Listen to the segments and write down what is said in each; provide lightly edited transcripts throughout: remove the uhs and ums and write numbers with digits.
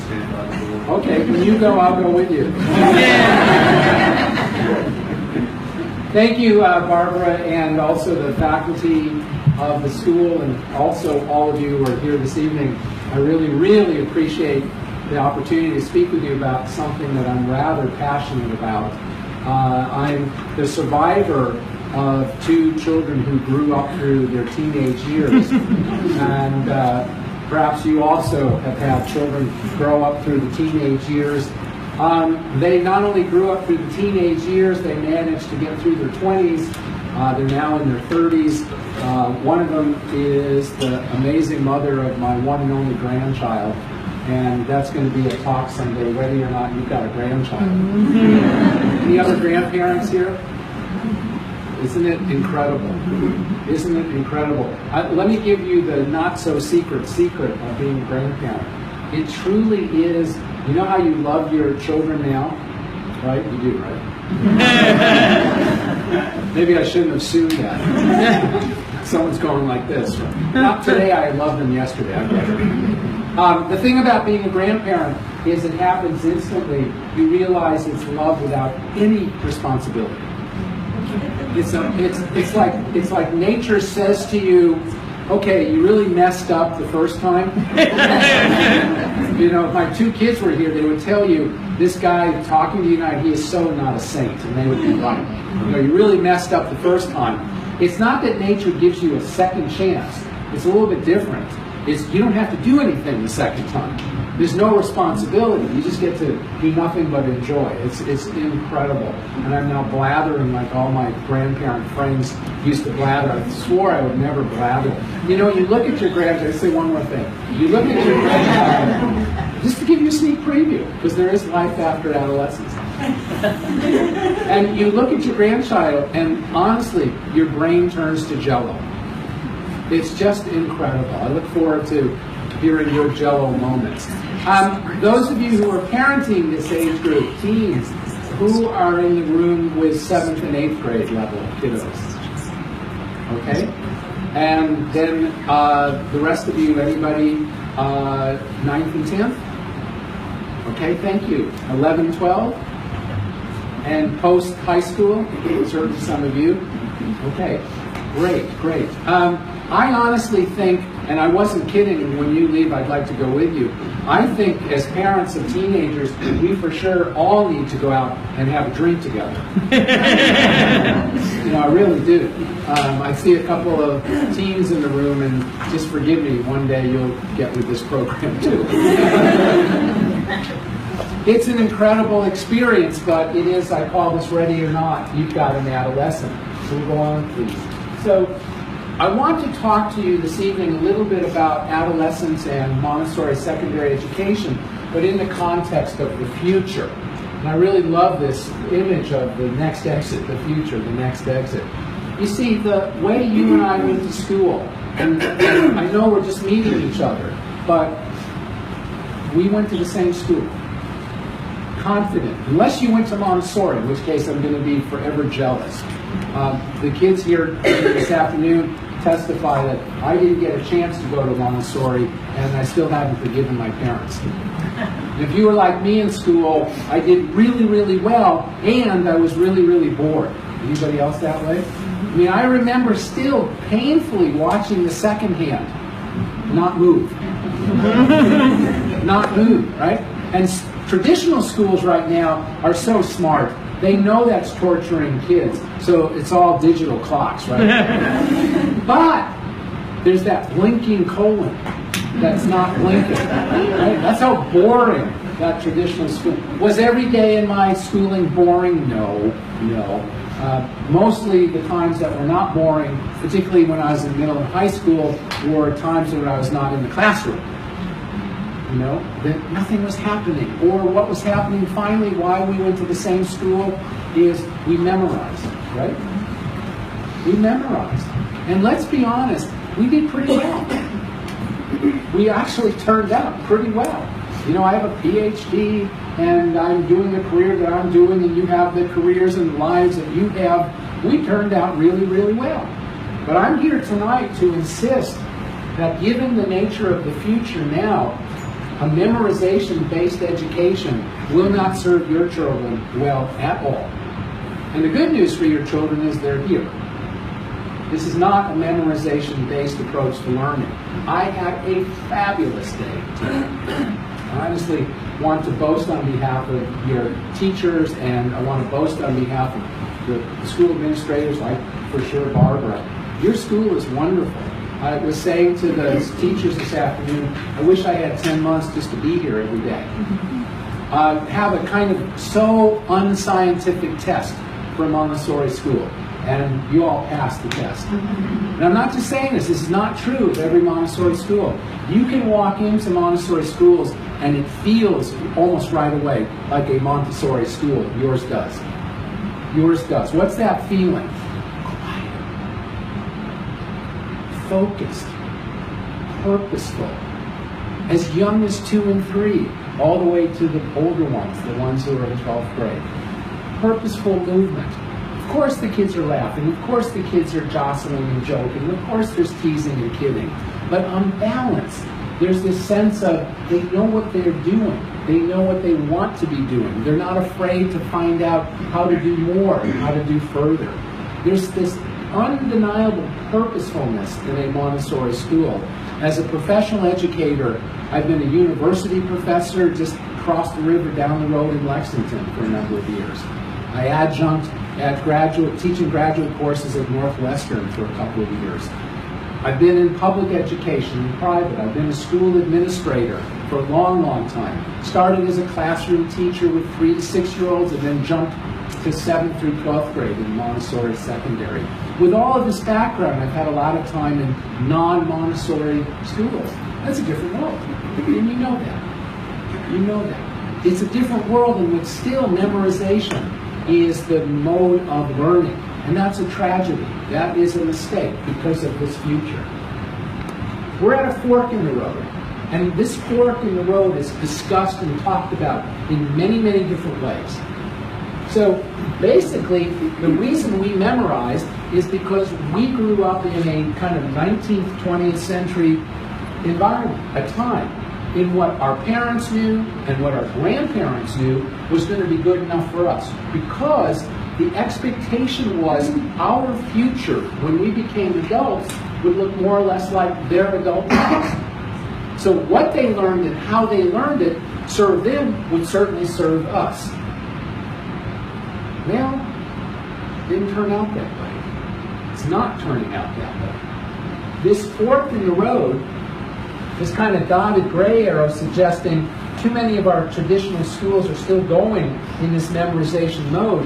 stand by the door. Okay, when you go, I'll go with you. Thank you, Barbara, and also the faculty of the school, and also all of you who are here this evening. I really, really appreciate the opportunity to speak with you about something that I'm rather passionate about. I'm the survivor of two children who grew up through their teenage years, and perhaps you also have had children grow up through the teenage years. They not only grew up through the teenage years, they managed to get through their 20s. They're now in their 30s. One of them is the amazing mother of my one and only grandchild, and that's going to be a talk someday, whether or not you've got a grandchild. Any other grandparents here? Isn't it incredible? Isn't it incredible? Let me give you the not-so-secret of being a grandparent. It truly is. You know how you love your children now? Right? You do, right? Maybe I shouldn't have assumed that. Someone's going like this. Not today, I loved them yesterday. I get it. The thing about being a grandparent is it happens instantly. You realize it's love without any responsibility. It's like nature says to you, okay, you really messed up the first time. You know, if my two kids were here, they would tell you, this guy talking to you tonight, he is so not a saint, and they would be right. You know, you really messed up the first time. It's not that nature gives you a second chance. It's a little bit different. You don't have to do anything the second time. There's no responsibility. You just get to do nothing but enjoy. It's incredible. And I'm now blathering like all my grandparent friends used to blather. I swore I would never blather. You know, you look at your grandchild, I'll say one more thing. You look at your grandchild, just to give you a sneak preview, because there is life after adolescence. And you look at your grandchild, and honestly, your brain turns to jello. It's just incredible. I look forward to hearing your jello moments. Those of you who are parenting this age group, teens, who are in the room with 7th and 8th grade level kiddos? Okay? And then the rest of you, anybody 9th and 10th? Okay, thank you. 11, 12? And post-high school? Certainly some of you. Okay, great. I honestly think, and I wasn't kidding, when you leave I'd like to go with you, I think as parents of teenagers, we for sure all need to go out and have a drink together. You know, I really do. I see a couple of teens in the room, and just forgive me, one day you'll get with this program too. It's an incredible experience, but it is, I call this ready or not. You've got an adolescent. So go on, please. So I want to talk to you this evening a little bit about adolescence and Montessori secondary education, but in the context of the future. And I really love this image of the next exit, the future, the next exit. You see, the way you and I went to school, and I know we're just meeting each other, but we went to the same school. Confident, unless you went to Montessori, in which case I'm going to be forever jealous. The kids here this afternoon testify that I didn't get a chance to go to Montessori, and I still haven't forgiven my parents. And if you were like me in school, I did really, really well, and I was really, really bored. Anybody else that way? I mean, I remember still painfully watching the second hand not move. Not move, right? And traditional schools right now are so smart. They know that's torturing kids, so it's all digital clocks, right? But there's that blinking colon that's not blinking, right? That's how boring that traditional school. Was every day in my schooling boring? No. Mostly the times that were not boring, particularly when I was in middle and high school, were times when I was not in the classroom. You know, that nothing was happening. Or what was happening finally, why we went to the same school, is we memorized, right? We memorized. And let's be honest, we did pretty well. We actually turned out pretty well. You know, I have a PhD, and I'm doing the career that I'm doing, and you have the careers and lives that you have. We turned out really, really well. But I'm here tonight to insist that given the nature of the future now, A memorization-based education will not serve your children well at all. And the good news for your children is they're here. This is not a memorization-based approach to learning. I had a fabulous day today. I honestly want to boast on behalf of your teachers, and I want to boast on behalf of the school administrators, like for sure Barbara. Your school is wonderful. I was saying to the teachers this afternoon, I wish I had 10 months just to be here every day. Have a kind of so unscientific test for a Montessori school, and you all passed the test. And I'm not just saying this is not true of every Montessori school. You can walk into Montessori schools and it feels almost right away like a Montessori school. Yours does. Yours does. What's that feeling? Focused, purposeful, as young as 2 and 3, all the way to the older ones, the ones who are in 12th grade. Purposeful movement. Of course the kids are laughing, of course the kids are jostling and joking, of course there's teasing and kidding, but on balance, there's this sense of they know what they're doing, they know what they want to be doing, they're not afraid to find out how to do more and how to do further. There's this undeniable purposefulness in a Montessori school. As a professional educator, I've been a university professor just across the river down the road in Lexington for a number of years. I adjunct at teaching graduate courses at Northwestern for a couple of years. I've been in public education and private. I've been a school administrator for a long, long time. Started as a classroom teacher with 3 to 6-year-olds and then jumped to 7th through 12th grade in Montessori secondary. With all of this background, I've had a lot of time in non-Montessori schools. That's a different world, and you know that. You know that. It's a different world in which still memorization is the mode of learning, and that's a tragedy. That is a mistake because of this future. We're at a fork in the road, and this fork in the road is discussed and talked about in many, many different ways. So basically, the reason we memorize is because we grew up in a kind of 19th, 20th century environment, a time in what our parents knew and what our grandparents knew was going to be good enough for us. Because the expectation was our future, when we became adults, would look more or less like their adult lives. So what they learned and how they learned it served them would certainly serve us. Well, it didn't turn out that way. It's not turning out that way. This fork in the road, this kind of dotted gray arrow suggesting too many of our traditional schools are still going in this memorization mode.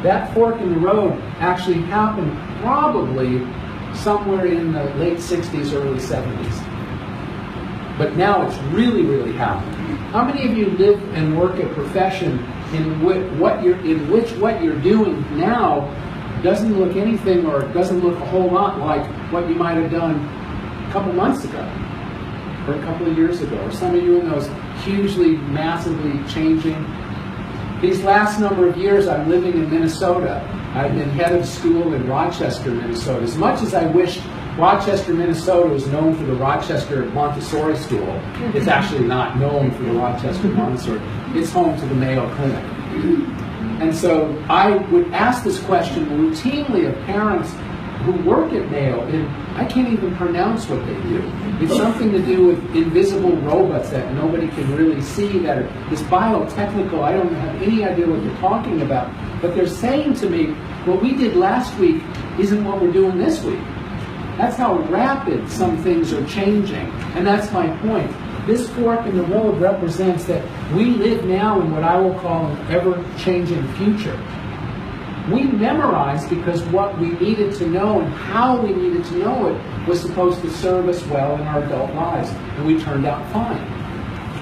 That fork in the road actually happened probably somewhere in the late 60s, early 70s. But now it's really, really happening. How many of you live and work a profession in which what you're doing now doesn't look anything or doesn't look a whole lot like what you might have done a couple months ago or a couple of years ago, or some of you in those hugely, massively changing. These last number of years I'm living in Minnesota. I've been head of school in Rochester, Minnesota. As much as I wish Rochester, Minnesota was known for the Rochester Montessori School, it's actually not known for the Rochester Montessori. It's home to the Mayo Clinic. And so I would ask this question routinely of parents who work at Mayo, and I can't even pronounce what they do. It's something to do with invisible robots that nobody can really see, that are this biotechnical, I don't have any idea what they're talking about, but they're saying to me, what we did last week isn't what we're doing this week. That's how rapid some things are changing, and that's my point. This fork in the road represents that we live now in what I will call an ever-changing future. We memorized because what we needed to know and how we needed to know it was supposed to serve us well in our adult lives, and we turned out fine.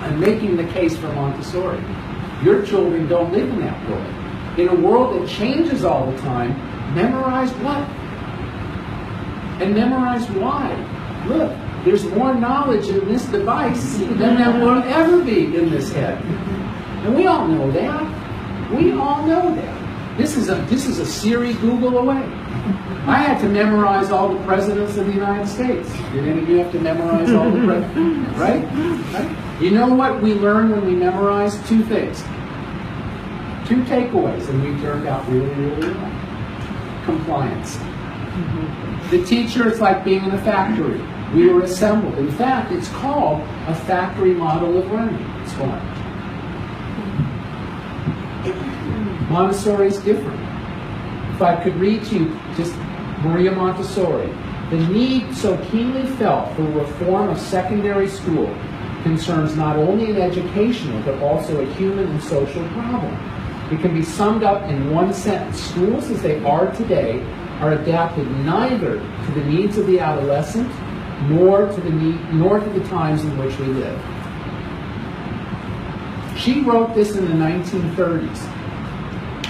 I'm making the case for Montessori. Your children don't live in that world. In a world that changes all the time, memorize what? And memorize why. Look, there's more knowledge in this device than there will ever be in this head. And we all know that. We all know that. This is a Siri Google away. I had to memorize all the presidents of the United States. Did any of you have to memorize all the presidents? Right? You know what we learn when we memorize? Two things. Two takeaways, and we turned out really, really well. Compliance. The teacher is like being in a factory. We were assembled. In fact, it's called a factory model of learning. It's called. Montessori is different. If I could read to you just Maria Montessori, the need so keenly felt for reform of secondary school concerns not only an educational but also a human and social problem. It can be summed up in one sentence. Schools as they are today are adapted neither to the needs of the adolescent nor to the times in which we live. She wrote this in the 1930s.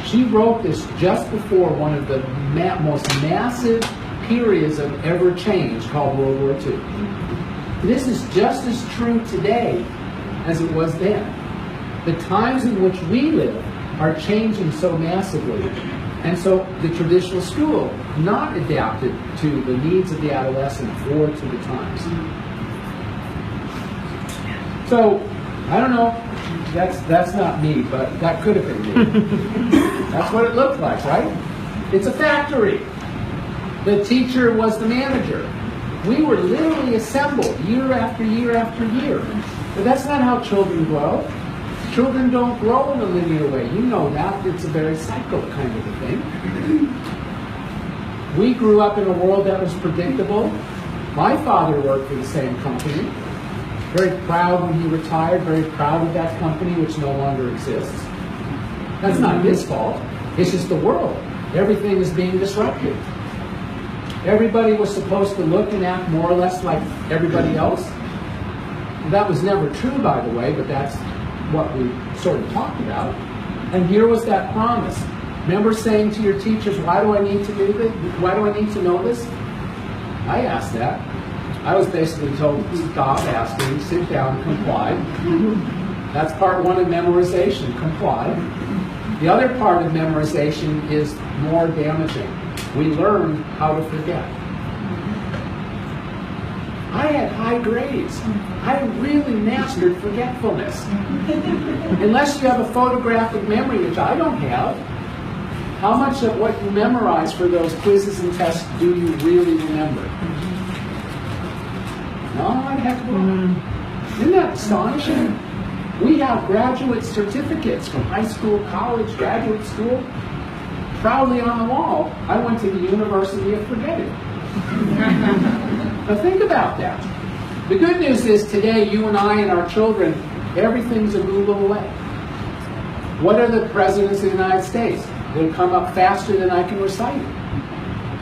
She wrote this just before one of the most massive periods of ever change called World War II. This is just as true today as it was then. The times in which we live are changing so massively. And so the traditional school, not adapted to the needs of the adolescent or to the times. So, I don't know, that's not me, but that could have been me. That's what it looked like, right? It's a factory. The teacher was the manager. We were literally assembled year after year after year. But that's not how children grow. Children don't grow in a linear way. You know that. It's a very cycle kind of a thing. We grew up in a world that was predictable. My father worked for the same company. Very proud when he retired, very proud of that company, which no longer exists. That's not his fault. It's just the world. Everything is being disrupted. Everybody was supposed to look and act more or less like everybody else. That was never true, by the way, but that's what we sort of talked about. And here was that promise. Remember saying to your teachers, why do I need to do this? Why do I need to know this? I asked that. I was basically told to stop asking, sit down, comply. That's part one of memorization, comply. The other part of memorization is more damaging. We learn how to forget. I had high grades. I really mastered forgetfulness. Unless you have a photographic memory, which I don't have, how much of what you memorize for those quizzes and tests do you really remember? No, I'd have to go. Isn't that astonishing? We have graduate certificates from high school, college, graduate school. Proudly on the wall, I went to the University of Forgetting. Now think about that. The good news is today, you and I and our children, everything's a Google away. What are the presidents of the United States? They'll come up faster than I can recite it.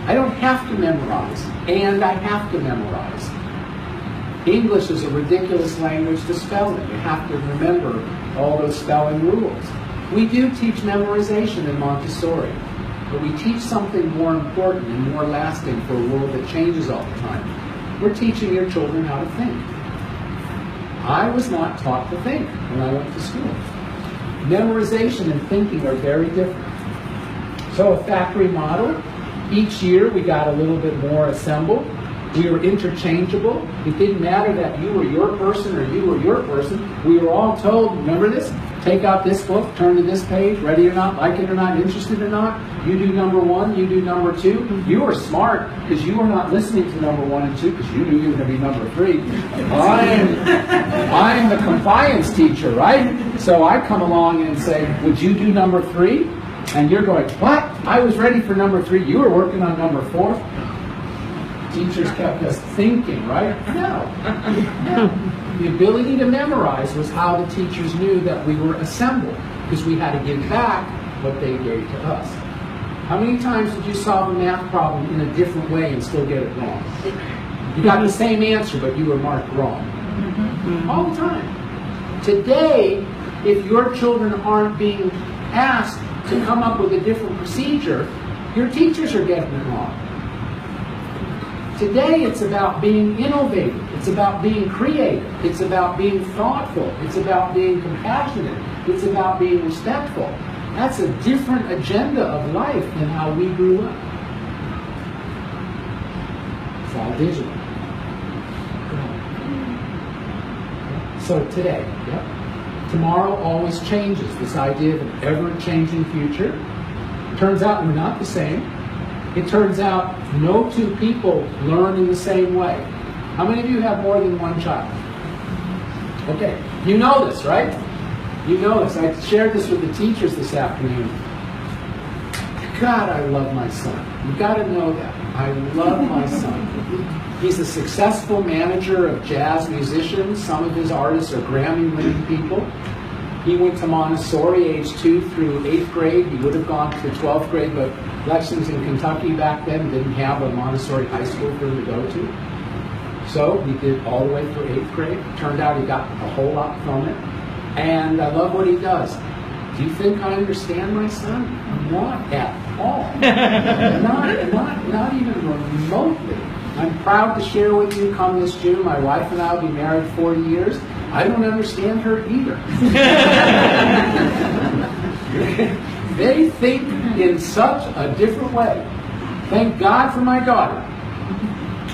I don't have to memorize, and I have to memorize. English is a ridiculous language to spell in. You have to remember all those spelling rules. We do teach memorization in Montessori, but we teach something more important and more lasting for a world that changes all the time. We're teaching your children how to think. I was not taught to think when I went to school. Memorization and thinking are very different. So a factory model, each year we got a little bit more assembled. We were interchangeable. It didn't matter that you were your person or you were your person. We were all told, remember this? Take out this book, turn to this page, ready or not, like it or not, interested or not. You do number one, you do number two. You were smart because you were not listening to number one and two because you knew you were going to be number three. I'm the compliance teacher, right? So I come along and say, would you do number three? And you're going, what? I was ready for number three. You were working on number four. Teachers kept us thinking, right? No. The ability to memorize was how the teachers knew that we were assembled, because we had to give back what they gave to us. How many times did you solve a math problem in a different way and still get it wrong? You got the same answer, but you were marked wrong. All the time. Today, if your children aren't being asked to come up with a different procedure, your teachers are getting it wrong. Today, it's about being innovative. It's about being creative. It's about being thoughtful. It's about being compassionate. It's about being respectful. That's a different agenda of life than how we grew up. It's all digital. So So today, yep. Tomorrow always changes. This idea of an ever-changing future. Turns out we're not the same. It turns out no two people learn in the same way. How many of you have more than one child? Okay, you know this, right? You know this. I shared this with the teachers this afternoon. God, I love my son. You got to know that. I love my son. He's a successful manager of jazz musicians. Some of his artists are Grammy-winning people. He went to Montessori age 2 through 8th grade. He would have gone to 12th grade, but Lexington, Kentucky back then didn't have a Montessori high school for him to go to. So he did all the way through 8th grade. Turned out he got a whole lot from it. And I love what he does. Do you think I understand my son? Not at all. not even remotely. I'm proud to share with you, come this June, my wife and I will be married 40 years. I don't understand her either. They think in such a different way. Thank God for my daughter.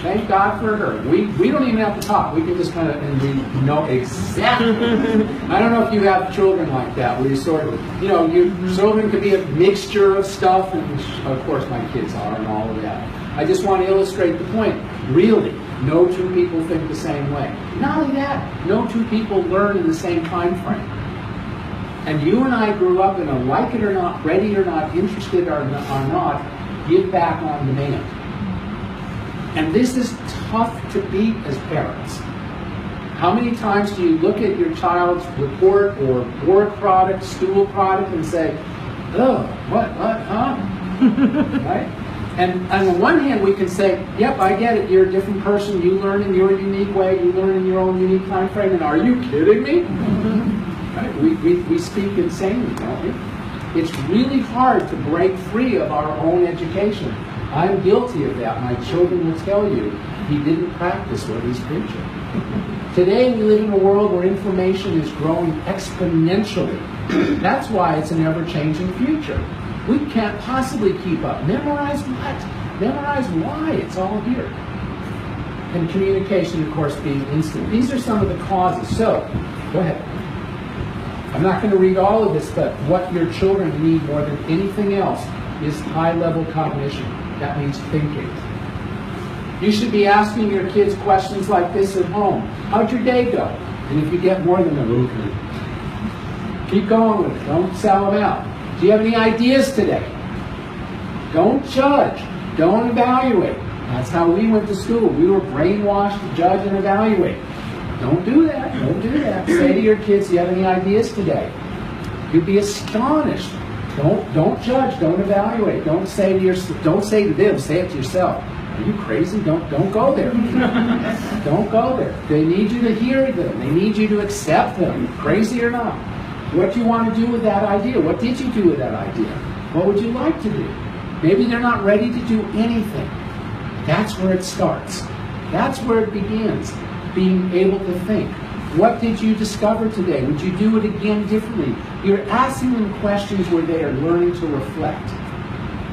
Thank God for her. We don't even have to talk. We can just kind of, and we know exactly. I don't know if you have children like that, where you sort of, your children could be a mixture of stuff, and of course my kids are, and all of that. I just want to illustrate the point. Really, no two people think the same way. Not only that, no two people learn in the same time frame. And you and I grew up in a like it or not, ready or not, interested or not, give back on demand. And this is tough to beat as parents. How many times do you look at your child's report or work product, stool product, and say, oh, what, huh? Right? And on the one hand, we can say, yep, I get it, you're a different person, you learn in your unique way, you learn in your own unique time frame, and are you kidding me? Right? We speak insanely, don't we? It's really hard to break free of our own education. I'm guilty of that. My children will tell you he didn't practice what he's preaching. Today we live in a world where information is growing exponentially. That's why it's an ever-changing future. We can't possibly keep up. Memorize what? Memorize why. It's all here. And communication, of course, being instant. These are some of the causes. So, go ahead. I'm not going to read all of this, but what your children need more than anything else is high-level cognition. That means thinking. You should be asking your kids questions like this at home. How'd your day go? And if you get more than them, okay. Keep going with it. Don't sell them out. Do you have any ideas today? Don't judge. Don't evaluate. That's how we went to school. We were brainwashed to judge and evaluate. Don't do that. Don't do that. Say to your kids, do you have any ideas today? You'd be astonished. Don't judge. Don't evaluate. Don't say to them. Say it to yourself. Are you crazy? Don't go there. Don't go there. They need you to hear them. They need you to accept them, crazy or not. What do you want to do with that idea? What did you do with that idea? What would you like to do? Maybe they're not ready to do anything. That's where it starts. That's where it begins. Being able to think. What did you discover today? Would you do it again differently? You're asking them questions where they are learning to reflect,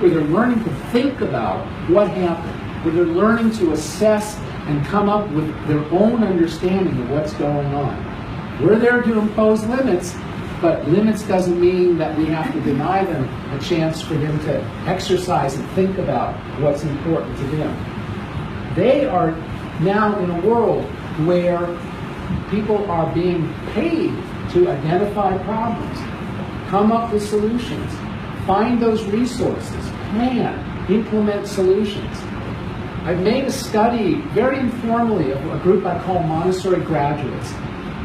where they're learning to think about what happened, where they're learning to assess and come up with their own understanding of what's going on. We're there to impose limits, but limits doesn't mean that we have to deny them a chance for them to exercise and think about what's important to them. They are now in a world where people are being paid to identify problems, come up with solutions, find those resources, plan, implement solutions. I've made a study very informally of a group I call Montessori graduates.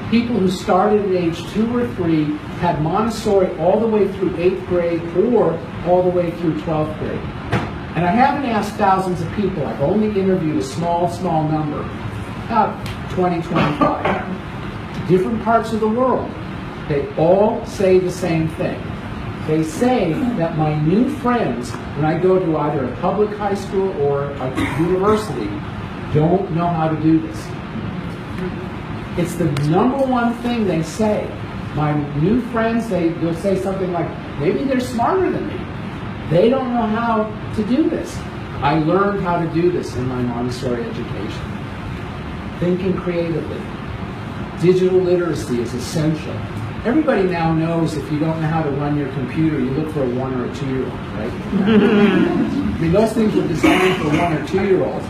People who started at age 2 or 3, had Montessori all the way through 8th grade or all the way through 12th grade. And I haven't asked thousands of people. I've only interviewed a small number, about 20, 25. Different parts of the world. They all say the same thing. They say that my new friends, when I go to either a public high school or a university, don't know how to do this. It's the number one thing they say. My new friends, they'll say something like, maybe they're smarter than me. They don't know how to do this. I learned how to do this in my Montessori education. Thinking creatively. Digital literacy is essential. Everybody now knows if you don't know how to run your computer, you look for a 1 or a 2-year-old, right? I mean, those things were designed for 1 or 2-year-olds.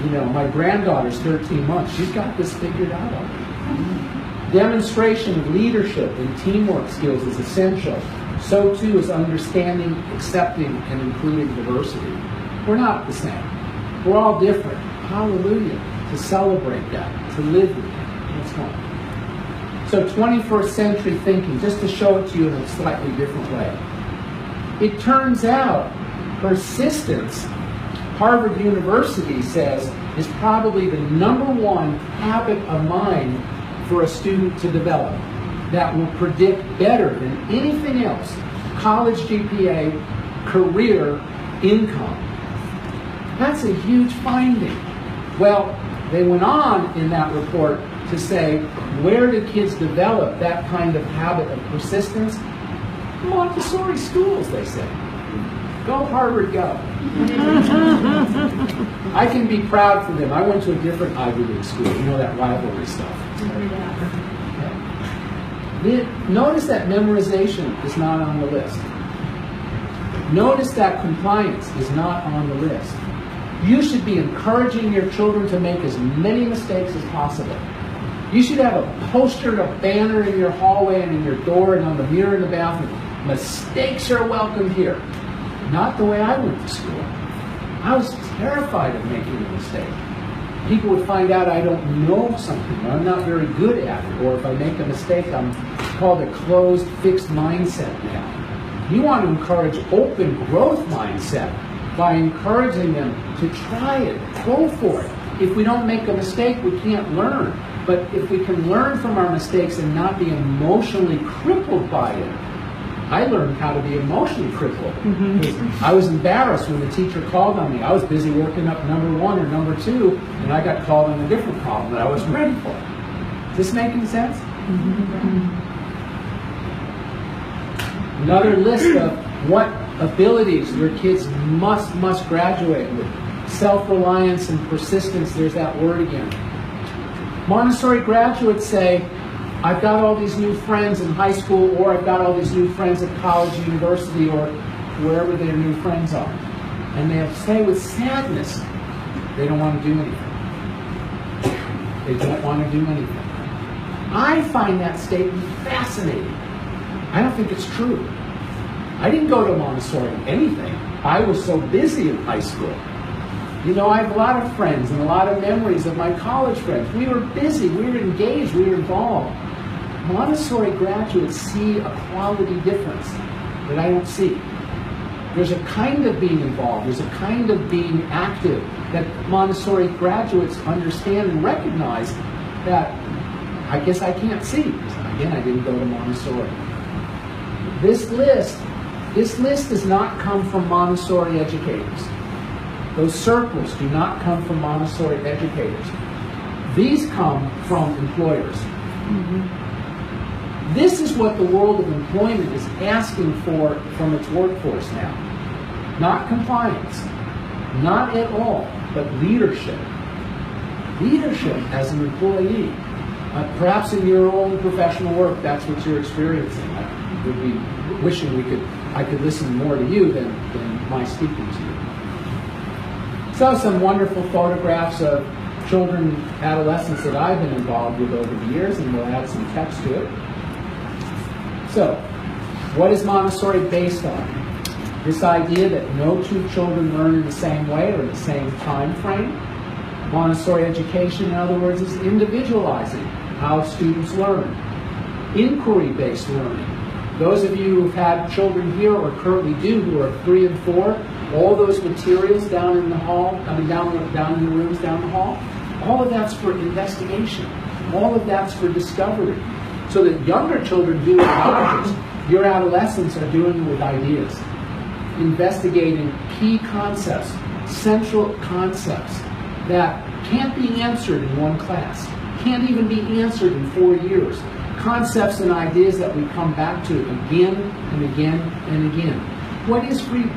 You know, my granddaughter's 13 months. She's got this figured out already. Demonstration of leadership and teamwork skills is essential. So too is understanding, accepting, and including diversity. We're not the same. We're all different. Hallelujah. To celebrate that, to live with that. Let's go. So 21st century thinking, just to show it to you in a slightly different way. It turns out persistence, Harvard University says, is probably the #1 habit of mind for a student to develop that will predict better than anything else college GPA, career, income. That's a huge finding. Well, they went on in that report to say, where do kids develop that kind of habit of persistence? Montessori schools, they say. Go Harvard, go. I can be proud for them. I went to a different Ivy League school. You know that rivalry stuff. Okay. Notice that memorization is not on the list. Notice that compliance is not on the list. You should be encouraging your children to make as many mistakes as possible. You should have a poster and a banner in your hallway and in your door and on the mirror in the bathroom. Mistakes are welcome here. Not the way I went to school. I was terrified of making a mistake. People would find out I don't know something, or I'm not very good at it, or if I make a mistake, I'm called a closed, fixed mindset now. You want to encourage open growth mindset by encouraging them to try it, go for it. If we don't make a mistake, we can't learn. But if we can learn from our mistakes and not be emotionally crippled by it, I learned how to be emotionally crippled. I was embarrassed when the teacher called on me. I was busy working up #1 or #2, and I got called on a different problem that I wasn't ready for. Is this making sense? Another list of what abilities your kids must graduate with. Self-reliance and persistence, there's that word again. Montessori graduates say, I've got all these new friends in high school, or I've got all these new friends at college, university, or wherever their new friends are. And they'll say with sadness, they don't want to do anything. They don't want to do anything. I find that statement fascinating. I don't think it's true. I didn't go to Montessori anything. I was so busy in high school. You know, I have a lot of friends and a lot of memories of my college friends. We were busy, we were engaged, we were involved. Montessori graduates see a quality difference that I don't see. There's a kind of being involved, there's a kind of being active that Montessori graduates understand and recognize that I guess I can't see. Again, I didn't go to Montessori. This list does not come from Montessori educators. Those circles do not come from Montessori educators. These come from employers. This is what the world of employment is asking for from its workforce now. Not compliance, not at all, but leadership. Leadership as an employee. Perhaps in your own professional work, that's what you're experiencing. I would be wishing I could listen more to you than my speaking to you. Saw some wonderful photographs of children, adolescents that I've been involved with over the years, and we'll add some text to it. So, what is Montessori based on? This idea that no two children learn in the same way or in the same time frame. Montessori education, in other words, is individualizing how students learn. Inquiry-based learning. Those of you who've had children here or currently do who are 3 and 4, all those materials down in the hall, down in the rooms down the hall, all of that's for investigation. All of that's for discovery. So that younger children do it with objects, your adolescents are doing it with ideas. Investigating key concepts, central concepts that can't be answered in one class, can't even be answered in 4 years. Concepts and ideas that we come back to again and again and again. What is freedom?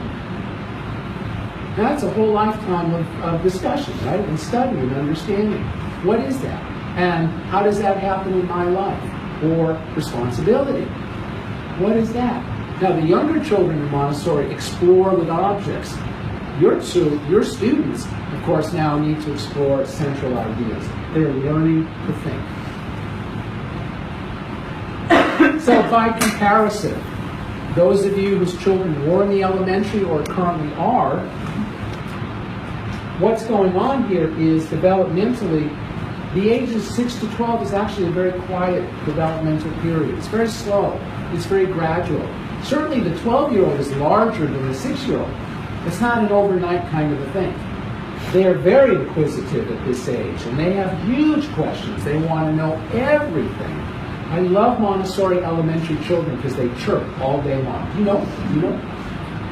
That's a whole lifetime of discussion, right? And study and understanding. What is that? And how does that happen in my life? Or responsibility. What is that? Now, the younger children in Montessori explore with objects. Your students, of course, now need to explore central ideas. They're learning to think. So, by comparison, those of you whose children were in the elementary or currently are, what's going on here is developmentally, the ages 6 to 12 is actually a very quiet developmental period. It's very slow. It's very gradual. Certainly the 12-year-old is larger than the 6-year-old. It's not an overnight kind of a thing. They are very inquisitive at this age, and they have huge questions. They want to know everything. I love Montessori elementary children because they chirp all day long. You know.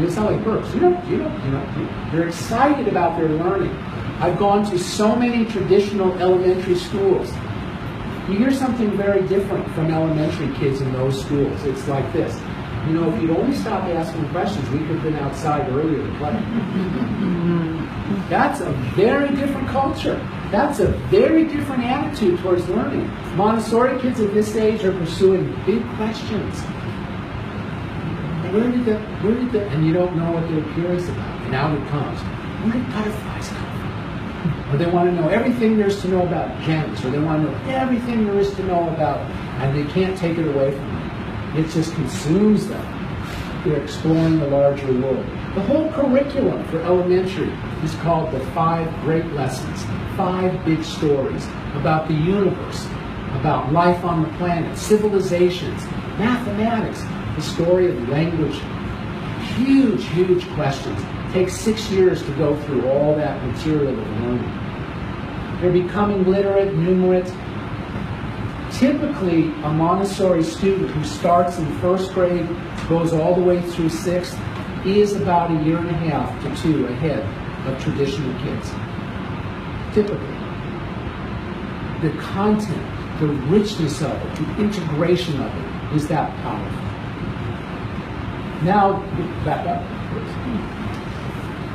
They sound like birds. They're excited about their learning. I've gone to so many traditional elementary schools. You hear something very different from elementary kids in those schools. It's like this. If you'd only stopped asking questions, we could have been outside earlier to play. That's a very different culture. That's a very different attitude towards learning. Montessori kids at this age are pursuing big questions. Where did the, and you don't know what they're curious about. And out it comes. Where did butterflies come from? Or they want to know everything there is to know about gems, or they want to know everything there is to know about, and they can't take it away from them. It just consumes them. They're exploring the larger world. The whole curriculum for elementary is called the 5 Great Lessons, 5 big stories about the universe, about life on the planet, civilizations, mathematics, the story of language. Huge, huge questions. It takes 6 years to go through all that material of learning. They're becoming literate, numerate. Typically, a Montessori student who starts in 1st grade, goes all the way through 6th, is about 1.5 to 2 years ahead of traditional kids. Typically. The content, the richness of it, the integration of it is that powerful. Now, back up.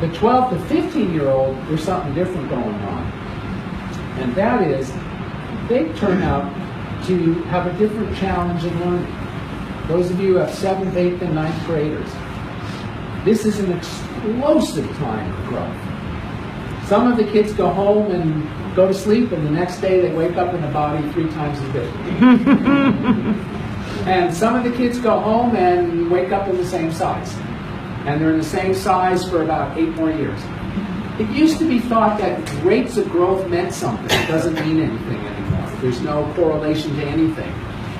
The 12 to 15-year-old, there's something different going on. And that is, they turn out to have a different challenge in learning. Those of you who have 7th, 8th, and 9th graders, this is an explosive time of growth. Some of the kids go home and go to sleep, and the next day they wake up in a body 3 times as big. And some of the kids go home and wake up in the same size. And they're in the same size for about 8 more years. It used to be thought that rates of growth meant something. It doesn't mean anything anymore. There's no correlation to anything.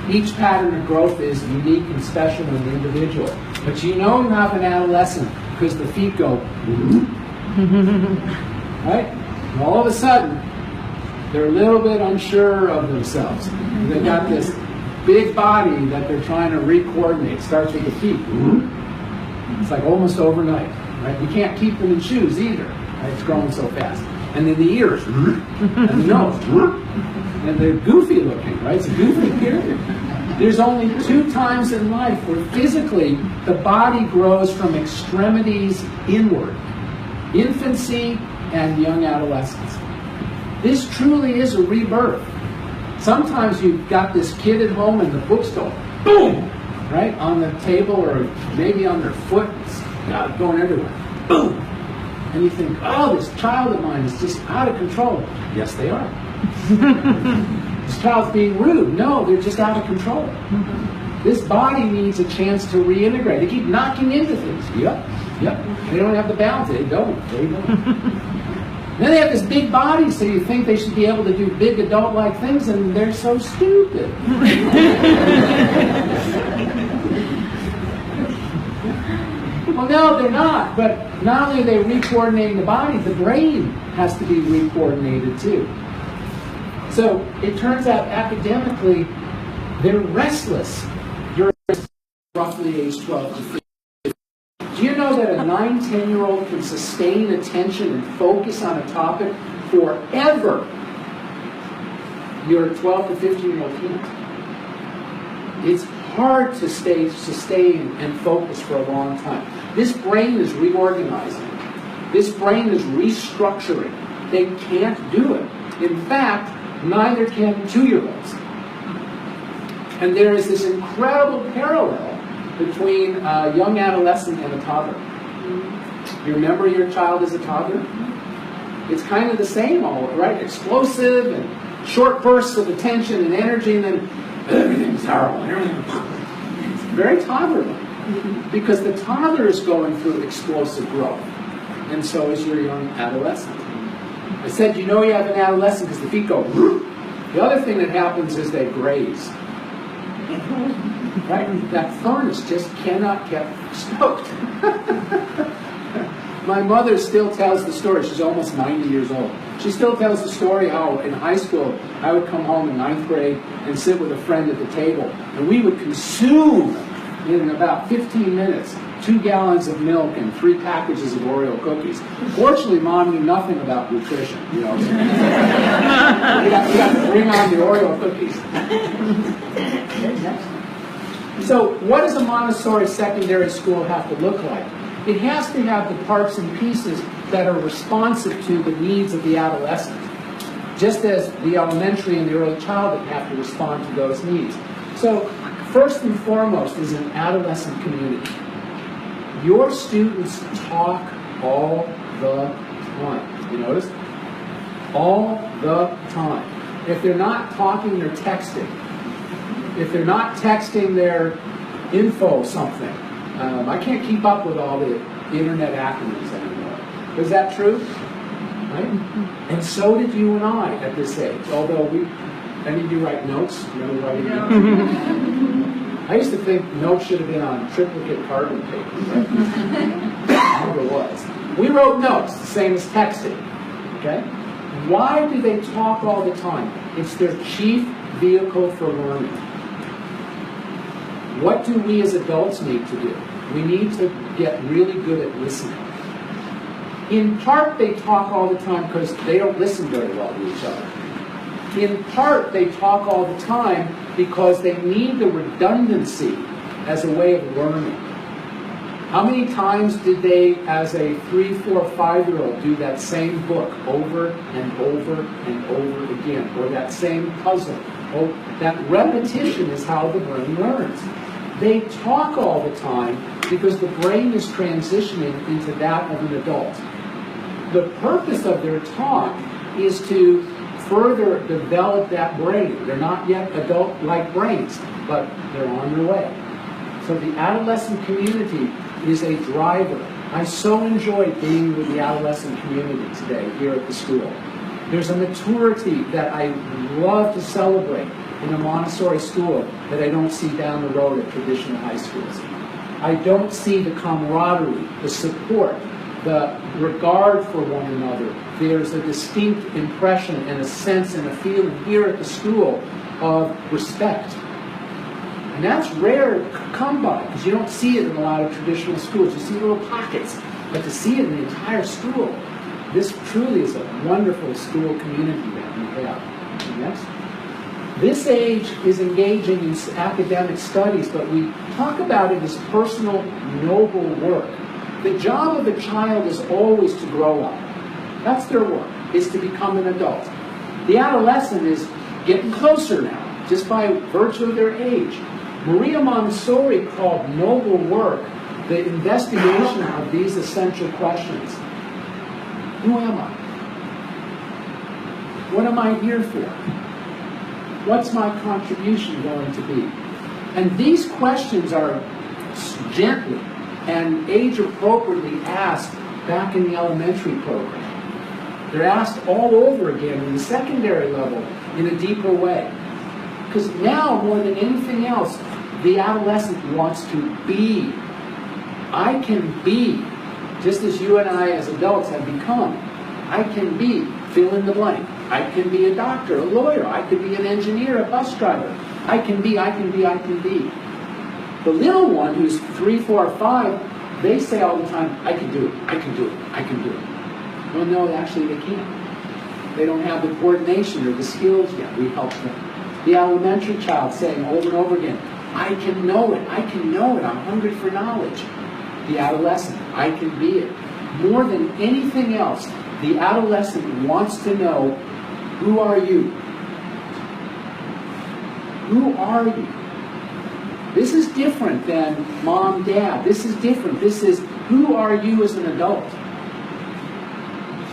Each pattern of growth is unique and special and individual. But you have an adolescent because the feet go, right? And all of a sudden, they're a little bit unsure of themselves. They've got this big body that they're trying to re-coordinate. It starts with the feet. It's like almost overnight, right? You can't keep them in shoes either. Right? It's growing so fast. And then the ears, and the nose, and they're goofy looking, right? It's a goofy period. There's only 2 times in life where physically the body grows from extremities inward. Infancy and young adolescence. This truly is a rebirth. Sometimes you've got this kid at home and the books go boom, right? On the table or maybe on their foot. It's going everywhere. Boom. And you think, oh, this child of mine is just out of control. Yes, they are. This child's being rude. No, they're just out of control. This body needs a chance to reintegrate. They keep knocking into things. Yep. They don't have the balance. They don't. Then they have this big body, so you think they should be able to do big adult-like things, and they're so stupid. Well, no, they're not. But not only are they re-coordinating the body, the brain has to be re-coordinated too. So it turns out academically, they're restless during roughly age 12 to 15. Do you know that a 9, 10-year-old can sustain attention and focus on a topic forever? Your 12 to 15-year-old can't. It's hard to sustain and focus for a long time. This brain is reorganizing. This brain is restructuring. They can't do it. In fact, Neither can 2-year-olds. And there is this incredible parallel between a young adolescent and a toddler. You remember your child as a toddler? It's kind of the same, all right? Explosive and short bursts of attention and energy, and then everything's horrible. It's very toddler-like, because the toddler is going through explosive growth, and so is your young adolescent. I said, you know you have an adolescent because the feet go. The other thing that happens is they graze. Right? That furnace just cannot get stoked. My mother still tells the story. She's almost 90 years old. She still tells the story how in high school I would come home in 9th grade and sit with a friend at the table, and we would consume in about 15 minutes 2 gallons of milk and 3 packages of Oreo cookies. Fortunately, Mom knew nothing about nutrition. You know, we got to bring on the Oreo cookies. So, what does a Montessori secondary school have to look like? It has to have the parts and pieces that are responsive to the needs of the adolescent, just as the elementary and the early childhood have to respond to those needs. So, first and foremost is an adolescent community. Your students talk all the time. You notice? All the time. If they're not talking, they're texting. If they're not texting, they're info something. I can't keep up with all the internet acronyms anymore. Is that true? Right? And so did you and I at this age. Although any of you write notes? You know writing notes? I used to think notes should have been on triplicate carbon paper. Right? I never was. We wrote notes, the same as texting. Okay? Why do they talk all the time? It's their chief vehicle for learning. What do we as adults need to do? We need to get really good at listening. In part, they talk all the time because they don't listen very well to each other. In part, they talk all the time because they need the redundancy as a way of learning. How many times did they, as a 3, 4, 5-year-old, do that same book over and over and over again, or that same puzzle? Oh, that repetition is how the brain learns. They talk all the time because the brain is transitioning into that of an adult. The purpose of their talk is to further develop that brain. They're not yet adult-like brains, but they're on their way. So the adolescent community is a driver. I so enjoyed being with the adolescent community today here at the school. There's a maturity that I love to celebrate in a Montessori school that I don't see down the road at traditional high schools. I don't see the camaraderie, the support, the regard for one another. There's a distinct impression and a sense and a feeling here at the school of respect. And that's rare to come by, because you don't see it in a lot of traditional schools. You see little pockets, but to see it in the entire school, this truly is a wonderful school community that we have. Next. This age is engaging in academic studies, but we talk about it as personal, noble work. The job of a child is always to grow up. That's their work, is to become an adult. The adolescent is getting closer now, just by virtue of their age. Maria Montessori called noble work the investigation of these essential questions. Who am I? What am I here for? What's my contribution going to be? And these questions are gently and age-appropriately asked back in the elementary program. They're asked all over again in the secondary level in a deeper way. Because now, more than anything else, the adolescent wants to be. I can be, just as you and I as adults have become. I can be, fill in the blank. I can be a doctor, a lawyer. I could be an engineer, a bus driver. I can be, I can be, I can be. The little one who's 3, 4, 5, they say all the time, I can do it, I can do it, I can do it. Well, no, actually they can't. They don't have the coordination or the skills yet. We help them. The elementary child saying over and over again, I can know it, I can know it, I'm hungry for knowledge. The adolescent, I can be it. More than anything else, the adolescent wants to know, who are you? Who are you? This is different than mom, dad. This is different. This is, who are you as an adult?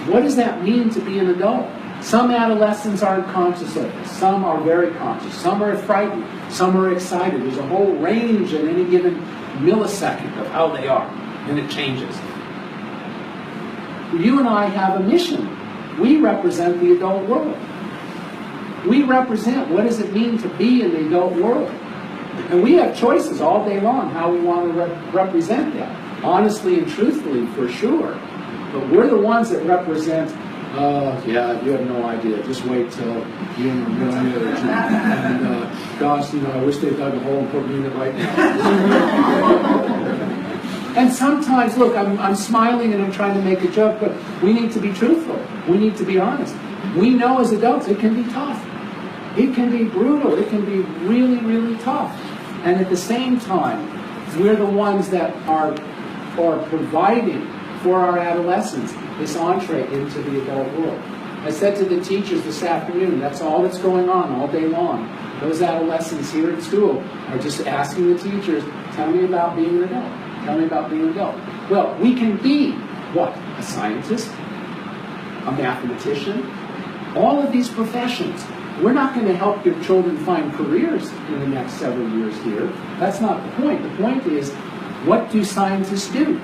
What does that mean to be an adult? Some adolescents aren't conscious of this. Some are very conscious. Some are frightened. Some are excited. There's a whole range in any given millisecond of how they are, and it changes. You and I have a mission. We represent the adult world. We represent what does it mean to be in the adult world. And we have choices all day long how we want to represent that. Honestly and truthfully, for sure. But we're the ones that represent, yeah, you have no idea. Just wait till you're in a million age. And gosh, I wish they dug a hole and put me in it right now. And sometimes, look, I'm smiling and I'm trying to make a joke, but we need to be truthful. We need to be honest. We know as adults it can be tough. It can be brutal. It can be really, really tough. And at the same time, we're the ones that are providing for our adolescents this entree into the adult world. I said to the teachers this afternoon, that's all that's going on all day long. Those adolescents here at school are just asking the teachers, tell me about being an adult. Tell me about being an adult. Well, we can be, what? A scientist? A mathematician? All of these professions. We're not going to help your children find careers in the next several years here. That's not the point. The point is, what do scientists do?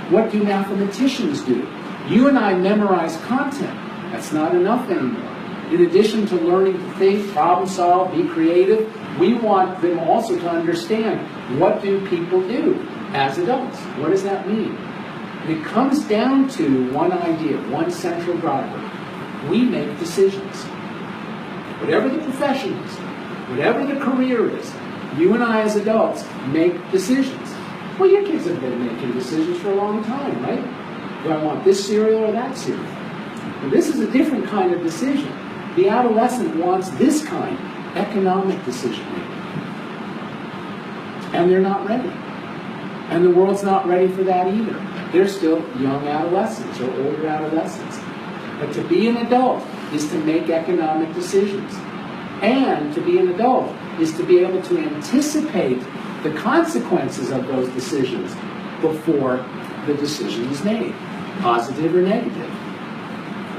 What do mathematicians do? You and I memorize content. That's not enough anymore. In addition to learning to think, problem solve, be creative, we want them also to understand, what do people do as adults? What does that mean? And it comes down to one idea, one central driver. We make decisions. Whatever the profession is, whatever the career is, you and I as adults make decisions. Well, your kids have been making decisions for a long time, right? Do I want this cereal or that cereal? Well, this is a different kind of decision. The adolescent wants this kind, economic decision making. And they're not ready. And the world's not ready for that either. They're still young adolescents or older adolescents. But to be an adult is to make economic decisions. And to be an adult is to be able to anticipate the consequences of those decisions before the decision is made, positive or negative.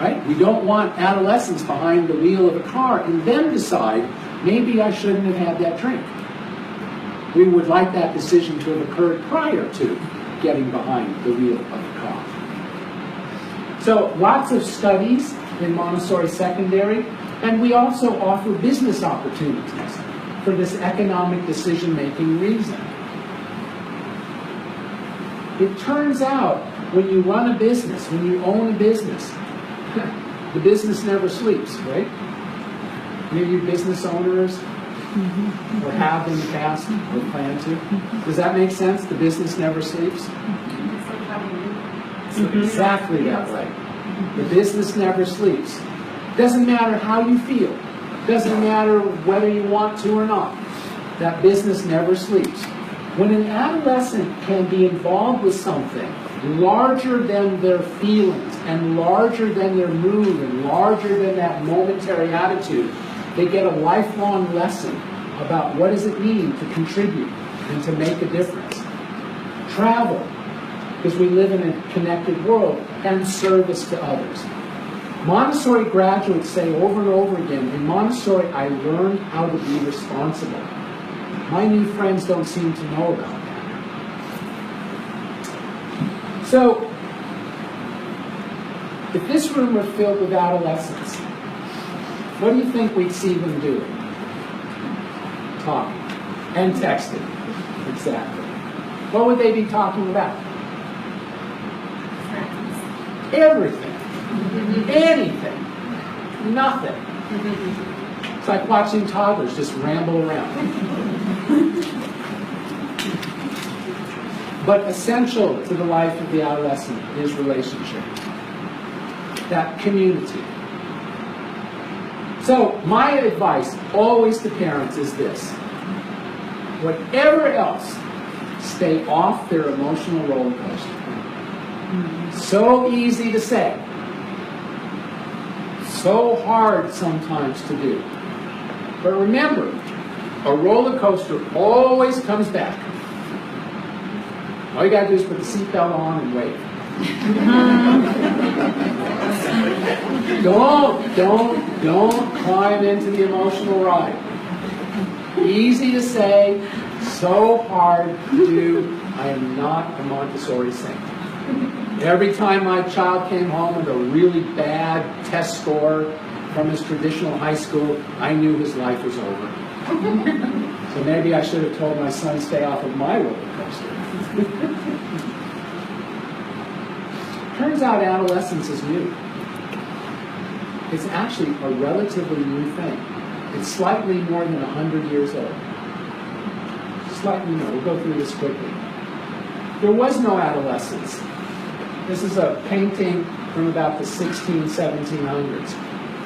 Right? We don't want adolescents behind the wheel of a car and then decide, maybe I shouldn't have had that drink. We would like that decision to have occurred prior to getting behind the wheel of the car. So lots of studies in Montessori Secondary, and we also offer business opportunities for this economic decision-making reason. It turns out when you run a business, when you own a business, the business never sleeps, right? Any of you business owners or have in the past or plan to? Does that make sense? The business never sleeps? Exactly that way. The business never sleeps. Doesn't matter how you feel. Doesn't matter whether you want to or not. That business never sleeps. When an adolescent can be involved with something larger than their feelings and larger than their mood and larger than that momentary attitude, they get a lifelong lesson about what does it mean to contribute and to make a difference. Travel, because we live in a connected world, and service to others. Montessori graduates say over and over again, in Montessori I learned how to be responsible. My new friends don't seem to know about that. So, if this room were filled with adolescents, what do you think we'd see them doing? Talking. And texting. Exactly. What would they be talking about? Everything. Anything. Nothing. It's like watching toddlers just ramble around. But essential to the life of the adolescent is relationship. That community. So my advice always to parents is this. Whatever else, stay off their emotional roller coaster. So easy to say. So hard sometimes to do. But remember, A roller coaster always comes back. All you gotta do is put the seatbelt on and wait. Don't climb into the emotional ride. Easy to say, so hard to do. I am not a Montessori saint. Every time my child came home with a really bad test score from his traditional high school, I knew his life was over. So maybe I should have told my son, stay off of my roller coaster. Turns out adolescence is new. It's actually a relatively new thing. It's slightly more than 100 years old. Slightly more. We'll go through this quickly. There was no adolescence. This is a painting from about the 1700s.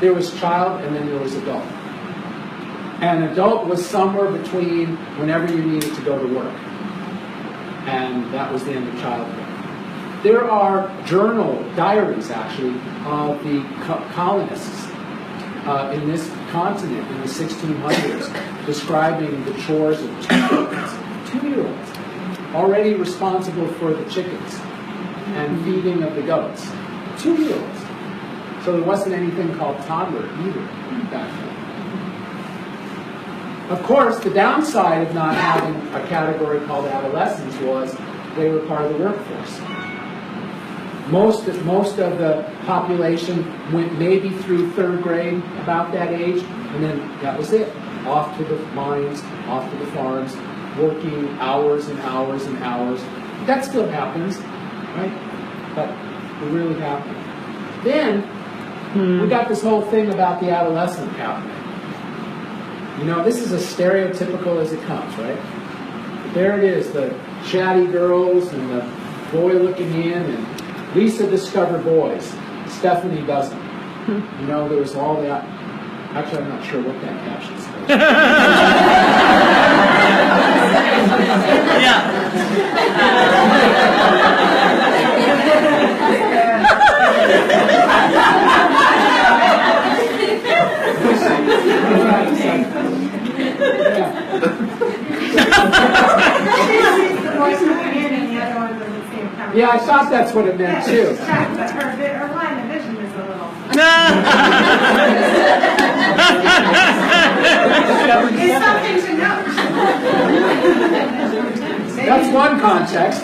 There was child and then there was adult. And adult was somewhere between whenever you needed to go to work. And that was the end of childhood. There are diaries actually, of the colonists in this continent in the 1600s, describing the chores of 2-year-olds, already responsible for the chickens and feeding of the goats. 2-year-olds. So there wasn't anything called toddler either back then. Of course, the downside of not having a category called adolescence was they were part of the workforce. Most of the population went maybe through 3rd grade, about that age, and then that was it. Off to the mines, off to the farms, working hours and hours and hours. That still happens, right? But it really happened. Then, we got this whole thing about the adolescent happening. You know, this is as stereotypical as it comes, right? There it is, the chatty girls and the boy looking in, and Lisa discovered boys. Stephanie doesn't. You know, there was all that. Actually, I'm not sure what that caption says. Yeah, I thought that's what it meant too. Her line of vision is a little. It's something to note. That's one context.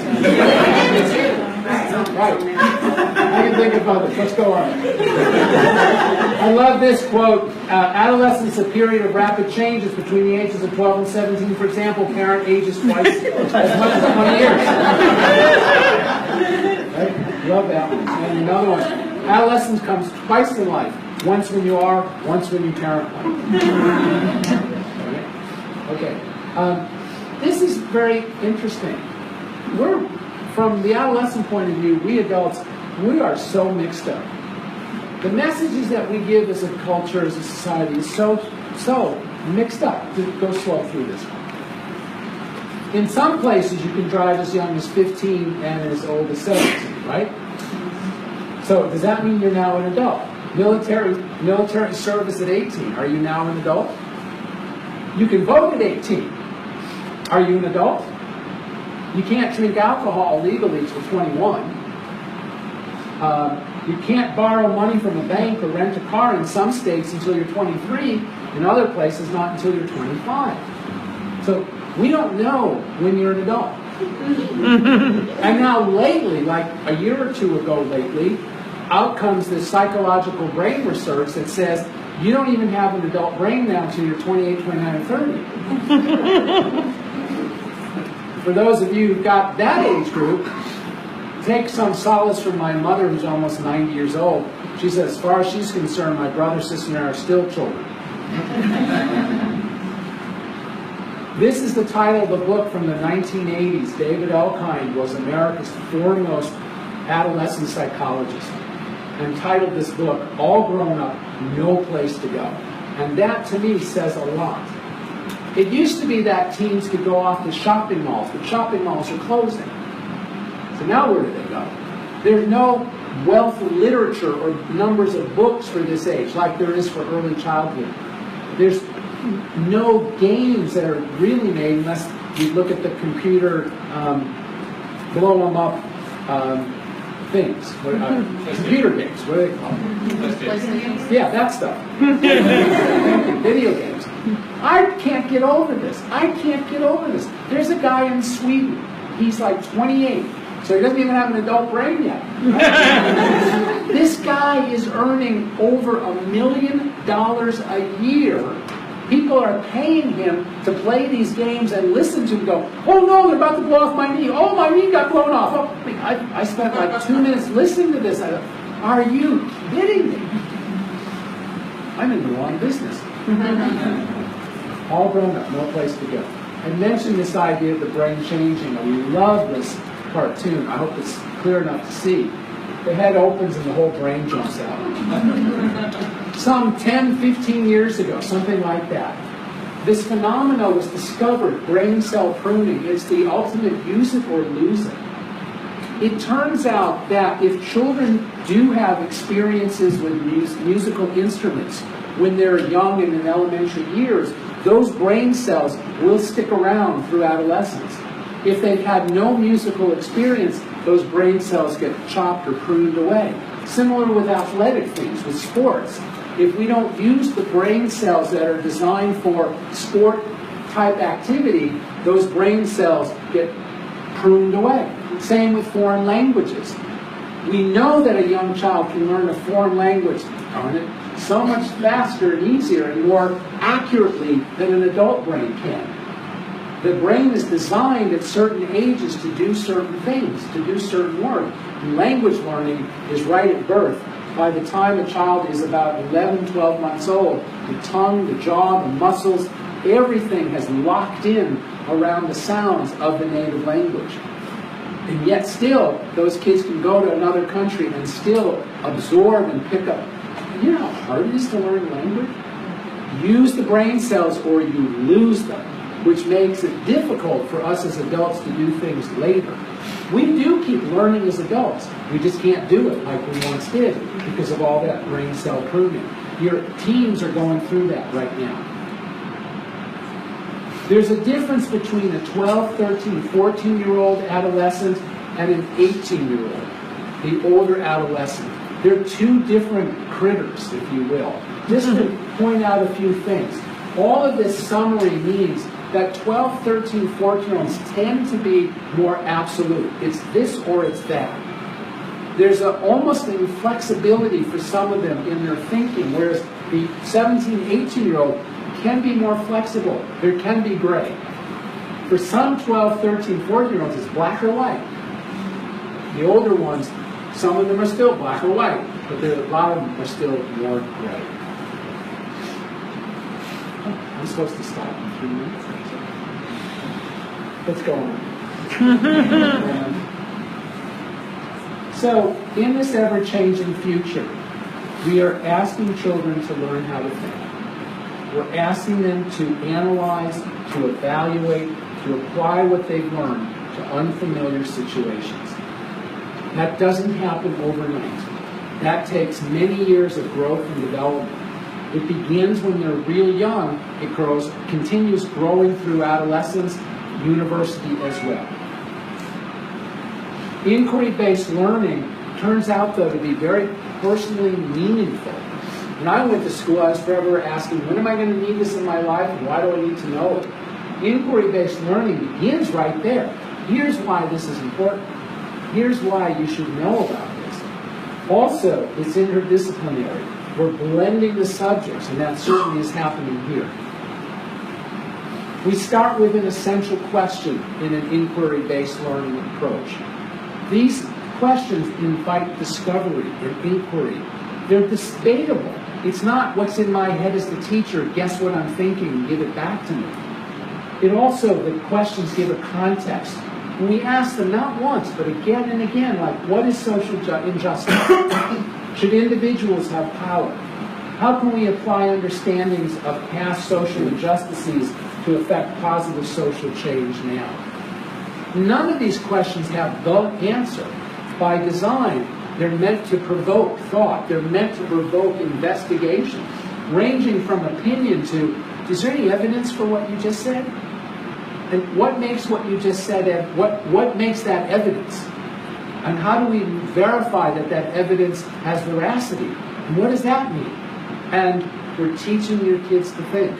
Right. I can think of others. Let's go on. I love this quote. Adolescence is a period of rapid changes between the ages of 12 and 17. For example, parent ages twice as much as 20 years. Right? Love that one. And another one. Adolescence comes twice in life. Once when you are, once when you parent one. Okay. This is very interesting. From the adolescent point of view, we adults, we are so mixed up. The messages that we give as a culture, as a society, is so mixed up. Go slow through this one. In some places, you can drive as young as 15 and as old as 17, right? So does that mean you're now an adult? Military service at 18, are you now an adult? You can vote at 18. Are you an adult? You can't drink alcohol legally till 21. You can't borrow money from a bank or rent a car in some states until you're 23. In other places, not until you're 25. So we don't know when you're an adult. And now lately, like a year or two ago lately, out comes this psychological brain research that says you don't even have an adult brain now until you're 28, 29, and 30. For those of you who've got that age group, take some solace from my mother, who's almost 90 years old. She says, as far as she's concerned, my brother, sister, and I are still children. This is the title of a book from the 1980s. David Elkind was America's foremost adolescent psychologist, and titled this book, All Grown Up, No Place to Go. And that, to me, says a lot. It used to be that teens could go off to shopping malls, but shopping malls are closing. So now where do they go? There's no wealth of literature or numbers of books for this age, like there is for early childhood. There's no games that are really made unless you look at the computer blow them up things. Computer games, what are they called? Yeah, that stuff. Video games. I can't get over this. I can't get over this. There's a guy in Sweden. He's like 28. So he doesn't even have an adult brain yet. This guy is earning over $1 million a year. People are paying him to play these games and listen to him go, oh no, they're about to blow off my knee. Oh, my knee got blown off. Oh, I spent like 2 minutes listening to this. I thought, are you kidding me? I'm in the wrong business. All grown up, no place to go. I mentioned this idea of the brain changing. I love this cartoon. I hope it's clear enough to see. The head opens and the whole brain jumps out. Some 10, 15 years ago, something like that. This phenomenon was discovered, brain cell pruning. It's the ultimate use it or lose it. It turns out that if children do have experiences with musical instruments when they're young and in elementary years, those brain cells will stick around through adolescence. If they've had no musical experience, those brain cells get chopped or pruned away. Similar with athletic things, with sports. If we don't use the brain cells that are designed for sport-type activity, those brain cells get pruned away. Same with foreign languages. We know that a young child can learn a foreign language, so much faster and easier and more accurately than an adult brain can. The brain is designed at certain ages to do certain things, to do certain work. And language learning is right at birth. By the time a child is about 11, 12 months old, the tongue, the jaw, the muscles, everything has locked in around the sounds of the native language. And yet still, those kids can go to another country and still absorb and pick up. You know how hard it is to learn language? Use the brain cells or you lose them, which makes it difficult for us as adults to do things later. We do keep learning as adults. We just can't do it like we once did because of all that brain cell pruning. Your teens are going through that right now. There's a difference between a 12, 13, 14-year-old adolescent and an 18-year-old, the older adolescent. They're two different critters, if you will. Just to point out a few things. All of this summary means that 12, 13, 14-year-olds tend to be more absolute. It's this or it's that. There's almost an inflexibility for some of them in their thinking, whereas the 17, 18-year-old can be more flexible. There can be gray. For some 12, 13, 14-year-olds, it's black or white. The older ones, some of them are still black or white, but a lot of them are still more gray. I'm supposed to stop in 3 minutes. Let's go on. So, in this ever-changing future, we are asking children to learn how to think. We're asking them to analyze, to evaluate, to apply what they've learned to unfamiliar situations. That doesn't happen overnight. That takes many years of growth and development. It begins when they're real young. It continues growing through adolescence, university as well. Inquiry-based learning turns out, though, to be very personally meaningful. When I went to school, I was forever asking, when am I going to need this in my life, and why do I need to know it? Inquiry-based learning begins right there. Here's why this is important. Here's why you should know about this. Also, it's interdisciplinary. We're blending the subjects, and that certainly is happening here. We start with an essential question in an inquiry-based learning approach. These questions invite discovery and inquiry. They're debatable. It's not what's in my head as the teacher, guess what I'm thinking, and give it back to me. It also, the questions give a context. And we ask them not once, but again and again, like, what is social injustice? Should individuals have power? How can we apply understandings of past social injustices to affect positive social change now? None of these questions have the answer. By design, they're meant to provoke thought. They're meant to provoke investigation, ranging from opinion to is there any evidence for what you just said? And what makes what you just said, what makes that evidence? And how do we verify that that evidence has veracity? And what does that mean? And we're teaching your kids to think.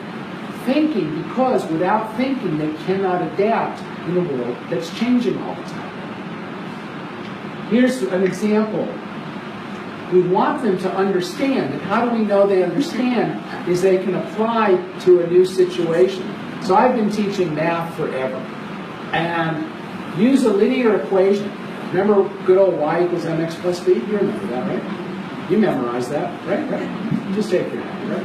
Thinking, because without thinking, they cannot adapt in a world that's changing all the time. Here's an example. We want them to understand, and how do we know they understand? Is they can apply to a new situation. So I've been teaching math forever, and use a linear equation. Remember good old y equals mx plus b? You remember that, right? You memorized that, right? Just take your hand, right?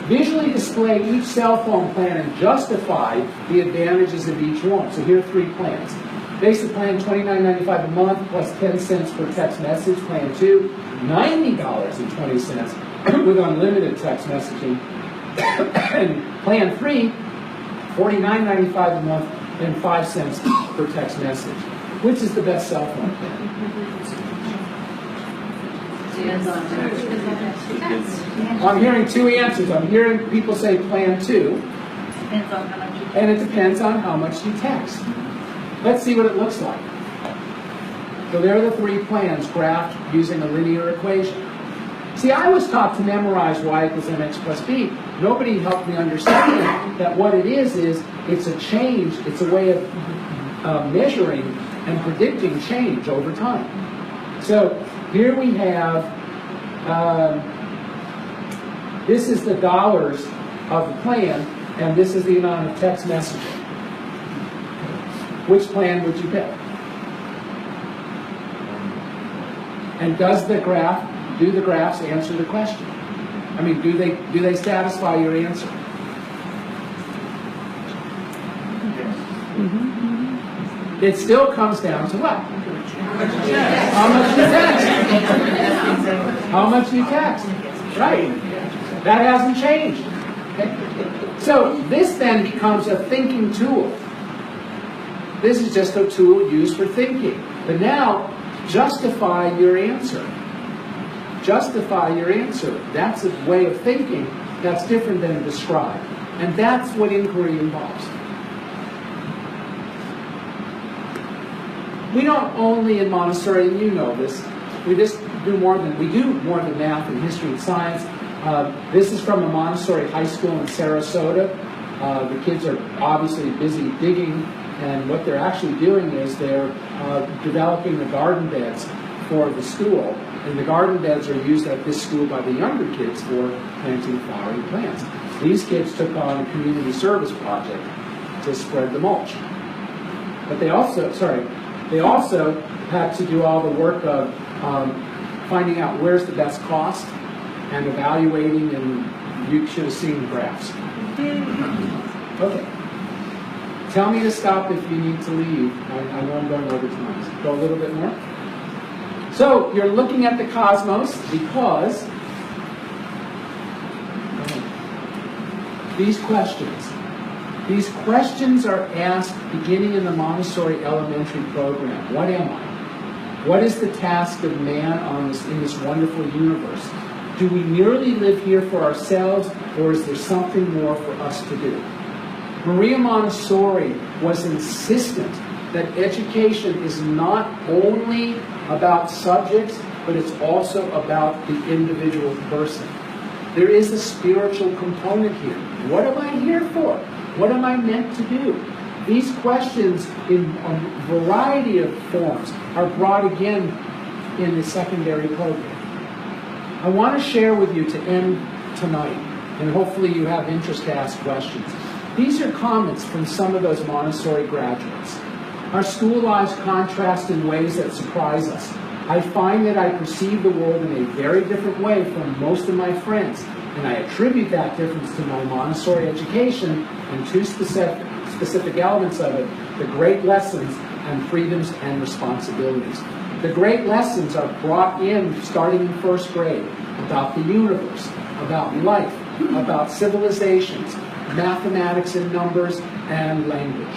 Visually display each cell phone plan and justify the advantages of each one. So here are 3 plans. Basic plan, $29.95 a month plus 10 cents per text message. Plan 2, $90.20 with unlimited text messaging. And plan 3, $49.95 a month and 5 cents per text message. Which is the best cell phone plan? I'm hearing 2 answers. I'm hearing people say plan 2. And it depends on how much you text. Let's see what it looks like. So there are the 3 plans graphed using a linear equation. See, I was taught to memorize y equals mx plus b. Nobody helped me understand that what it is it's a change, it's a way of measuring and predicting change over time. So here we have, this is the dollars of the plan, and this is the amount of text messaging. Which plan would you pick? And does the graphs answer the question? I mean, do they satisfy your answer? Mm-hmm. It still comes down to what? How much you text. How much you text. Right. That hasn't changed. Okay? So this then becomes a thinking tool. This is just a tool used for thinking. But now, justify your answer. Justify your answer. That's a way of thinking that's different than describe. And that's what inquiry involves. We don't only in Montessori, and you know this, we do more than math and history and science. This is from a Montessori high school in Sarasota. The kids are obviously busy digging, and what they're actually doing is they're developing the garden beds for the school. And the garden beds are used at this school by the younger kids for planting flowering plants. These kids took on a community service project to spread the mulch. But they also had to do all the work of finding out where's the best cost and evaluating, and you should have seen the graphs. Okay. Tell me to stop if you need to leave. I know I'm going over time. Go a little bit more. So you're looking at the cosmos because these questions are asked beginning in the Montessori elementary program. What am I? What is the task of man in this wonderful universe? Do we merely live here for ourselves, or is there something more for us to do? Maria Montessori was insistent that education is not only about subjects, but it's also about the individual person. There is a spiritual component here. What am I here for? What am I meant to do? These questions in a variety of forms are brought again in the secondary program. I want to share with you to end tonight, and hopefully you have interest to ask questions. These are comments from some of those Montessori graduates. Our school lives contrast in ways that surprise us. I find that I perceive the world in a very different way from most of my friends, and I attribute that difference to my Montessori education and 2 specific elements of it: the great lessons and freedoms and responsibilities. The great lessons are brought in starting in 1st grade about the universe, about life, about civilizations, mathematics and numbers, and language.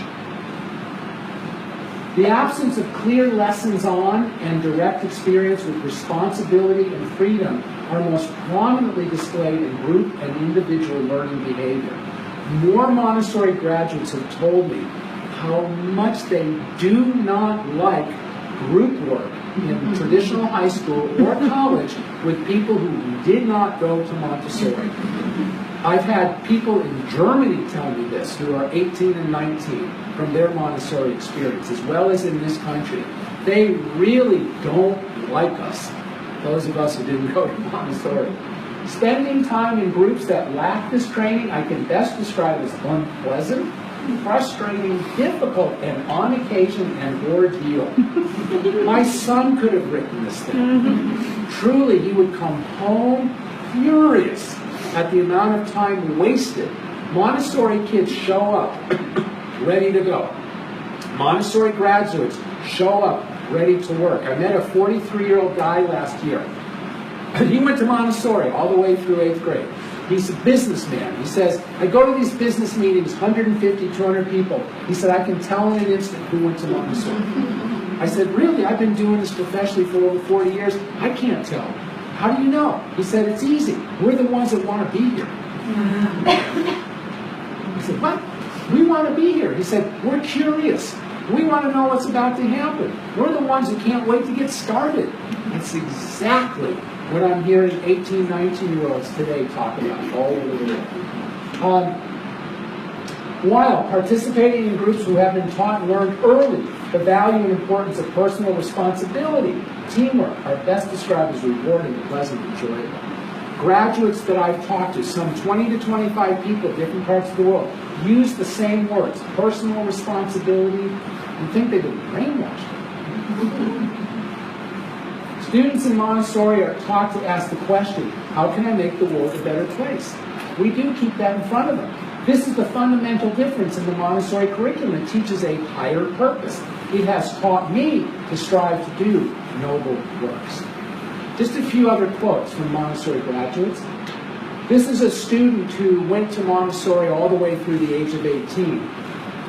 The absence of clear lessons on and direct experience with responsibility and freedom are most prominently displayed in group and individual learning behavior. More Montessori graduates have told me how much they do not like group work in traditional high school or college with people who did not go to Montessori. I've had people in Germany tell me this, who are 18 and 19, from their Montessori experience, as well as in this country. They really don't like us, those of us who didn't go to Montessori. Spending time in groups that lack this training, I can best describe as unpleasant, frustrating, difficult, and on occasion an ordeal. My son could have written this thing. Truly, he would come home furious at the amount of time wasted. Montessori kids show up ready to go. Montessori graduates show up ready to work. I met a 43-year-old guy last year. He went to Montessori all the way through 8th grade. He's a businessman. He says, I go to these business meetings, 150, 200 people. He said, I can tell in an instant who went to Montessori. I said, really? I've been doing this professionally for over 40 years. I can't tell. How do you know? He said, it's easy. We're the ones that want to be here. I said, what? We want to be here. He said, we're curious. We want to know what's about to happen. We're the ones who can't wait to get started. That's exactly what I'm hearing 18, 19-year-olds today talk about all over the world. While participating in groups who have been taught and learned early the value and importance of personal responsibility, teamwork are best described as rewarding, pleasant, and enjoyable. Graduates that I've talked to, some 20 to 25 people, different parts of the world, use the same words, personal responsibility, and think they've been brainwashed. Students in Montessori are taught to ask the question, how can I make the world a better place? We do keep that in front of them. This is the fundamental difference in the Montessori curriculum. It teaches a higher purpose. It has taught me to strive to do noble works. Just a few other quotes from Montessori graduates. This is a student who went to Montessori all the way through the age of 18.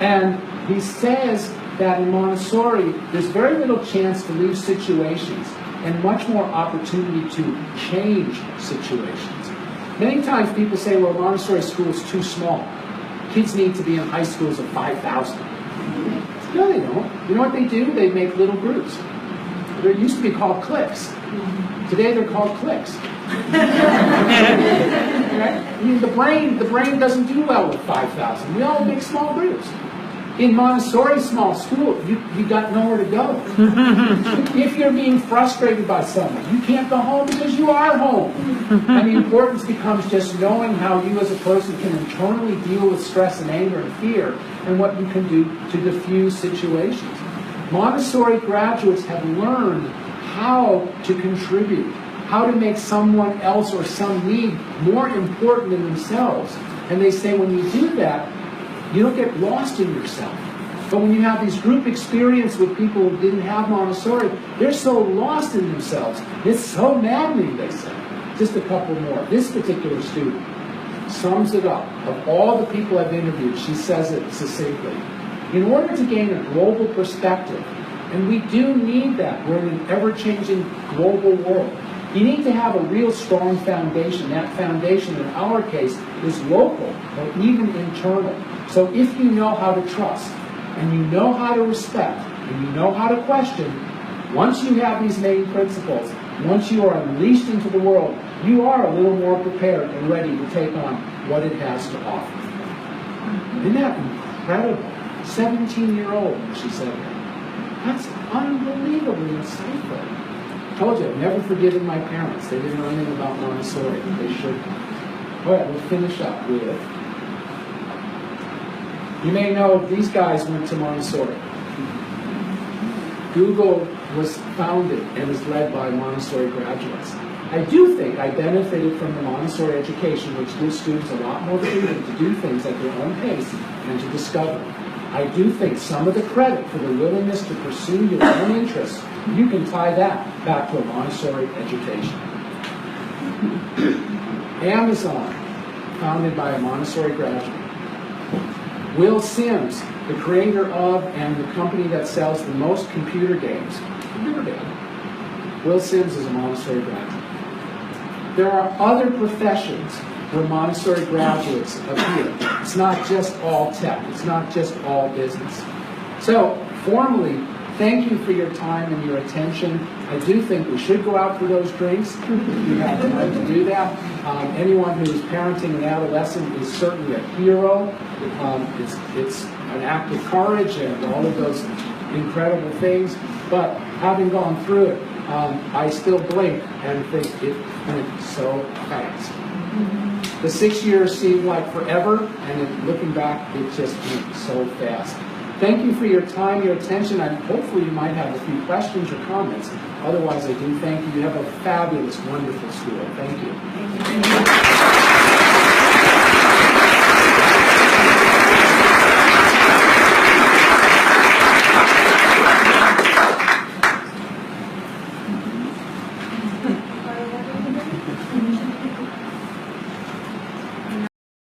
And he says that in Montessori, there's very little chance to leave situations and much more opportunity to change situations. Many times people say, well, Montessori school is too small. Kids need to be in high schools of 5,000. No, they don't. You know what they do? They make little groups. They used to be called cliques. Today they're called cliques. I mean, the brain doesn't do well with 5,000. We all make small groups. In Montessori small school, you got nowhere to go. If you're being frustrated by someone, you can't go home because you are home. And the importance becomes just knowing how you as a person can internally deal with stress and anger and fear, and what you can do to diffuse situations. Montessori graduates have learned how to contribute, how to make someone else or some need more important than themselves. And they say when you do that, you don't get lost in yourself. But when you have these group experience with people who didn't have Montessori, they're so lost in themselves. It's so maddening, they say. Just a couple more. This particular student sums it up. Of all the people I've interviewed, she says it succinctly. In order to gain a global perspective, and we do need that, we're in an ever-changing global world, you need to have a real strong foundation. That foundation, in our case, is local or even internal. So if you know how to trust, and you know how to respect, and you know how to question, once you have these main principles, once you are unleashed into the world, you are a little more prepared and ready to take on what it has to offer. Isn't that incredible? 17-year-old, she said that. That's unbelievably insightful. I told you, I've never forgiven my parents. They didn't know anything about Montessori. They should. All right, we'll finish up with, you may know these guys went to Montessori. Google was founded and is led by Montessori graduates. I do think I benefited from the Montessori education, which gives students a lot more freedom to do things at their own pace and to discover. I do think some of the credit for the willingness to pursue your own interests, you can tie that back to a Montessori education. Amazon, founded by a Montessori graduate. Will Sims, the creator of and the company that sells the most computer games. Will Sims is a Montessori graduate. There are other professions where Montessori graduates appear. It's not just all tech. It's not just all business. So, formally, thank you for your time and your attention. I do think we should go out for those drinks. You have the right to do that. Anyone who is parenting an adolescent is certainly a hero. It's an act of courage and all of those incredible things. But having gone through it, I still blink and think it went so fast. The 6 years seemed like forever, and looking back, it just went so fast. Thank you for your time, your attention, and hopefully you might have a few questions or comments. Otherwise, I do thank you. You have a fabulous, wonderful school. Thank you.